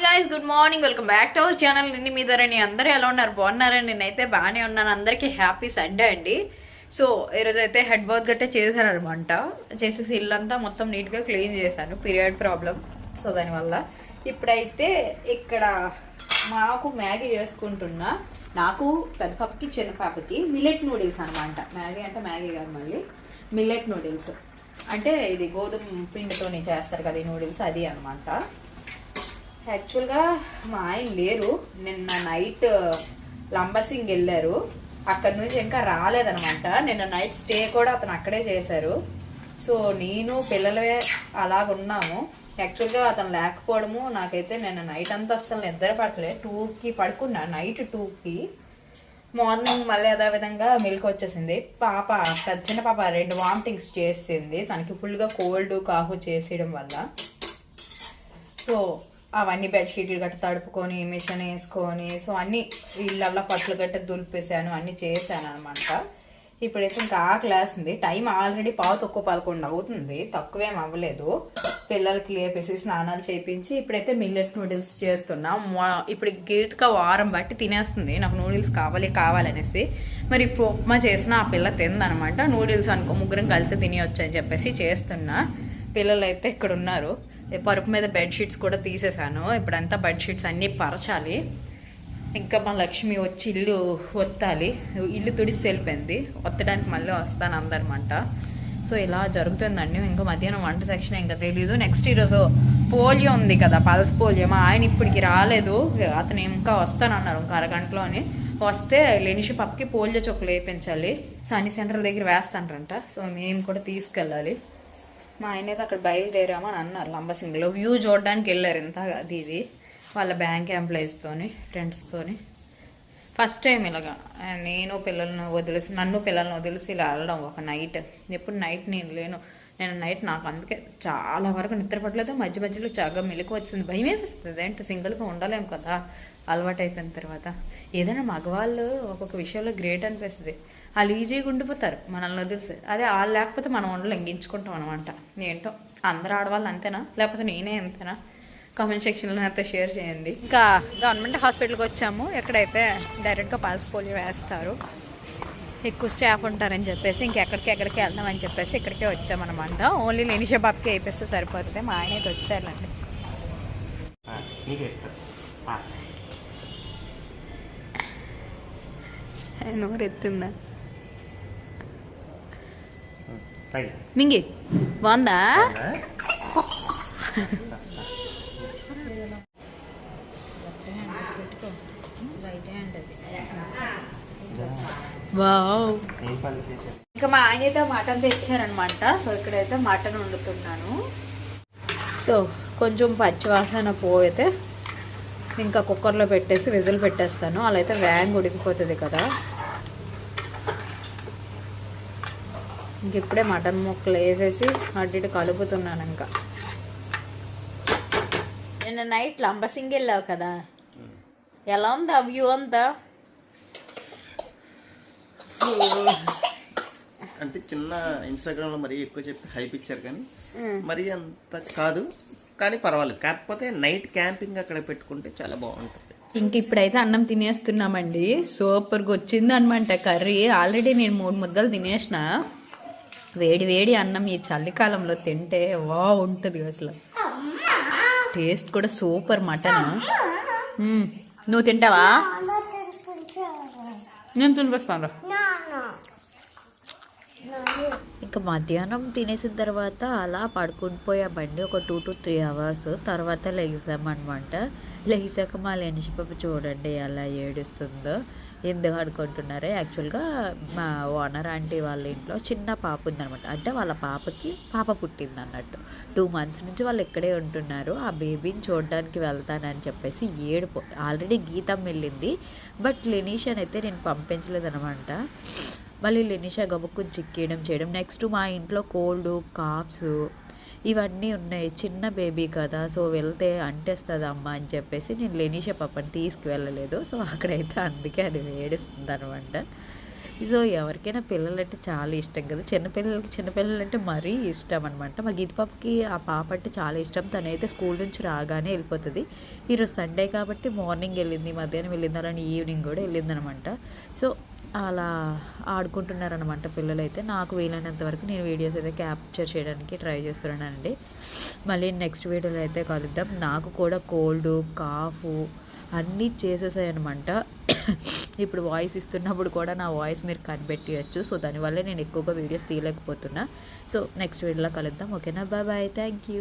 Guys good morning welcome back to our channel. నిన్న మీ ధరని అందరూ ఎలా ఉన్నారు? బాగున్నారని నేనైతే బాగానే ఉన్నాను. అందరికీ హ్యాపీ సండే అండి. సో ఈరోజు అయితే హెడ్ బాత్ గట్టే చేశాను అనమాట. చేసేసి ఇల్లంతా మొత్తం నీట్గా క్లీన్ చేశాను. పీరియడ్ ప్రాబ్లం, సో దానివల్ల ఇప్పుడైతే ఇక్కడ మాకు మ్యాగీ చేసుకుంటున్నా. నాకు పెద్ద పాపకి చిన్న పాపకి మిల్లెట్ నూడిల్స్ అనమాట. మ్యాగీ అంటే మ్యాగీ కాదు, మళ్ళీ మిల్లెట్ నూడిల్స్ అంటే ఇది గోధుమ పిండితోని చేస్తారు కదా ఈ నూడిల్స్, అది అనమాట. యాక్చువల్గా మా ఆయన లేరు, నిన్న నైట్ లంబసింగ్ వెళ్ళారు. అక్కడి నుంచి ఇంకా రాలేదనమాట. నిన్న నైట్ స్టే కూడా అతను అక్కడే చేశారు. సో నేను పిల్లలే అలాగున్నాము. యాక్చువల్గా అతను లేకపోవడము నాకైతే నిన్న నైట్ అంతా అస్సలు నిద్ర పట్టలేదు. 2కి పడుకున్నా, నైట్ 2కి. మార్నింగ్ మళ్ళీ అదే విధంగా మిల్క్ వచ్చేసింది. పాప చిన్న పాప 2 వామిటింగ్స్ చేసింది. తనకి ఫుల్గా కోల్డ్ కాహు చేసేయడం వల్ల. సో అవన్నీ బెడ్షీట్లు గట్ట తడుపుకొని మిషన్ వేసుకొని, సో అన్నీ ఇళ్ళల్లో పట్లు గట్ట దులిపేసాను, అన్నీ చేశాను అనమాట. ఇప్పుడైతే ఇంకా ఆకలేస్తుంది. టైం ఆల్రెడీ 11:15 అవుతుంది, తక్కువేం అవ్వలేదు. పిల్లలకి లేపేసి స్నానాలు చేయించి ఇప్పుడైతే మిల్లెట్ నూడిల్స్ చేస్తున్నా. ఇప్పుడు గేట్గా వారం బట్టి తినేస్తుంది. నాకు నూడిల్స్ కావాలనేసి. మరి ఇప్పుడు ఉప్మా చేసిన ఆ పిల్ల తిందనమాట. నూడిల్స్ అనుకో ముగ్గురం కలిసి తినేయొచ్చు అని చెప్పేసి చేస్తున్నా. పిల్లలు అయితే ఇక్కడ ఉన్నారు. పరుపు మీద బెడ్షీట్స్ కూడా తీసేసాను. ఇప్పుడంతా బెడ్షీట్స్ అన్నీ పరచాలి. ఇంకా మా లక్ష్మి వచ్చి ఇల్లు ఒత్తాలి. ఇల్లు తుడిసి వెళ్ళిపోయింది, ఒత్తడానికి మళ్ళీ వస్తాను అందరమాట. సో ఇలా జరుగుతుందండి. ఇంకా మధ్యాహ్నం వంట సెక్షన్ ఇంకా తెలీదు. నెక్స్ట్ ఈరోజు పోలియో ఉంది కదా, పల్స్ పోలియో. మా ఆయన ఇప్పటికి రాలేదు, అతను ఇంకా వస్తానన్నారు ఇంకా అరగంటలో అని. వస్తే లెనిషి పప్పకి పోలియో చుక్కలు వేయించాలి. సన్నీ సెంటర్ దగ్గర వేస్తాంటారంట. సో మేము కూడా తీసుకెళ్ళాలి. మా ఆయన అయితే అక్కడ బయలుదేరామో అని అన్నారు. లంబసింగిలో వ్యూ చూడడానికి వెళ్ళారు. ఇంత అది ఇది వాళ్ళ బ్యాంక్ ఎంప్లాయీస్తోని, ఫ్రెండ్స్తోని. ఫస్ట్ టైం ఇలాగా నన్ను పిల్లల్ని వదిలేసి ఇలా వెళ్ళడం ఒక నైట్. ఎప్పుడు నైట్ నేను లేను. నేను నైట్ నాకు అందుకే చాలా వరకు నిద్ర పట్టలేదు. మధ్య మధ్యలో చాగా మెలకు వచ్చింది. భయం వేసేస్తుంది. ఏంటో సింగిల్గా ఉండలేము కదా అలవాటు అయిపోయిన తర్వాత. ఏదైనా మగవాళ్ళు ఒక్కొక్క విషయంలో గ్రేట్ అనిపిస్తుంది. వాళ్ళు ఈజీగా ఉండిపోతారు మనల్ని వదిలిస్తే. అదే వాళ్ళు లేకపోతే మనం ఉండలు ఎంగించుకుంటాం అనమాట. ఏంటో అందరు ఆడవాళ్ళు అంతేనా, లేకపోతే నేనే అంతేనా? కామెంట్ సెక్షన్లో అయితే షేర్ చేయండి. ఇంకా గవర్నమెంట్ హాస్పిటల్కి వచ్చాము. ఎక్కడైతే డైరెక్ట్గా పల్స్ పోలియో వేస్తారు, ఎక్కువ స్టాఫ్ ఉంటారని చెప్పేసి ఇంకెక్కడికి వెళ్దామని చెప్పేసి ఇక్కడికే వచ్చామన్నమాట. ఓన్లీ లెనిషా బాబుకి వేయిస్తే సరిపోతుంది. మా ఆయన అయితే వచ్చారండి. నోరు ఎత్తుందా మింగి? బాగుందా? వావ్. ఇంకా మా ఆయన అయితే మటన్ తెచ్చారనమాట. సో ఇక్కడైతే మటన్ వండుతున్నాను. సో కొంచెం పచ్చివాసన పోయితే ఇంకా కుక్కర్లో పెట్టేసి విజిల్ పెట్టేస్తాను. అలా అయితే వేగంగా ఉడికిపోతుంది కదా. ఇంక ఇప్పుడే మటన్ ముక్కలు వేసేసి అటు ఇటు కలుపుతున్నాను. ఇంకా నిన్న నైట్ లంబసింగ్ వెళ్ళావు కదా, ఎలా ఉందా వ్యూ అంతా? అంటే చిన్న ఇన్స్టాగ్రామ్లో మరీ ఎక్కువ చెప్పి హైప్ ఇచ్చారు, కానీ మరీ అంత కాదు, కానీ పర్వాలేదు. కాకపోతే నైట్ క్యాంపింగ్ అక్కడ పెట్టుకుంటే చాలా బాగుంటుంది. ఇంక ఇప్పుడైతే అన్నం తినేస్తున్నామండి. సూపర్గా వచ్చింది అనమాట కర్రీ. ఆల్రెడీ నేను 3 ముద్దలు తినేసిన. వేడి వేడి అన్నం ఈ చలికాలంలో తింటే ఉంటుంది అసలు. టేస్ట్ కూడా సూపర్. మటన్ నువ్వు తింటావా? నేను తినిపిస్తాను. ఇంకా మధ్యాహ్నం తినేసిన తర్వాత అలా పడుకుని పోయామండి ఒక 2 to 3 hours. తర్వాత లెగిసామన్నమాట. లెగిసాక మా లెనిషి పాప చూడండి ఎలా ఏడుస్తుందో. ఎందుకు ఆడుకుంటున్నారో, యాక్చువల్గా మా ఓనర్ ఆంటీ వాళ్ళ ఇంట్లో చిన్న పాప ఉందనమాట. అంటే వాళ్ళ పాపకి పాప పుట్టింది అన్నట్టు. 2 months నుంచి వాళ్ళు ఇక్కడే ఉంటున్నారు. ఆ బేబీని చూడడానికి వెళ్తానని చెప్పేసి ఏడుపు. ఆల్రెడీ గీతం వెళ్ళింది, బట్ లెనిషాని అయితే నేను పంపించలేదనమాట. మళ్ళీ లెనిషా గబుక్కుని చిక్కేయడం చేయడం. నెక్స్ట్ మా ఇంట్లో కోల్డ్ కాఫ్స్ ఇవన్నీ ఉన్నాయి. చిన్న బేబీ కదా, సో వెళ్తే అంటేస్తుంది అమ్మ అని చెప్పేసి నేను లెనిషా పాపని తీసుకువెళ్ళలేదు. సో అక్కడైతే అందుకే అది ఏడుస్తుంది అనమాట. సో ఎవరికైనా పిల్లలంటే చాలా ఇష్టం కదా, చిన్నపిల్లలంటే మరీ ఇష్టం అనమాట. మా గీత పాపకి ఆ పాప అంటే చాలా ఇష్టం. తనైతే స్కూల్ నుంచి రాగానే వెళ్ళిపోతుంది. ఈరోజు సండే కాబట్టి మార్నింగ్ వెళ్ళింది, మధ్యాహ్నం వెళ్ళింది, అలానే ఈవినింగ్ కూడా వెళ్ళిందనమాట. సో అలా ఆడుకుంటున్నారనమాట పిల్లలైతే. నాకు వీలైనంత వరకు నేను వీడియోస్ అయితే క్యాప్చర్ చేయడానికి ట్రై చేస్తున్నానండి. మళ్ళీ నెక్స్ట్ వీడియోలో అయితే కలుద్దాం. నాకు కూడా కోల్డ్, కాఫ్ అన్నీ చేసేసాయి అనమాట. ఇప్పుడు వాయిస్ ఇస్తున్నప్పుడు కూడా నా వాయిస్ మీరు కనిపెట్టవచ్చు. సో దానివల్ల నేను ఎక్కువగా వీడియోస్ తీయలేకపోతున్నా. సో నెక్స్ట్ వీడియోలో కలుద్దాం. ఓకేనా, బాయ్ బాయ్, థ్యాంక్ యూ.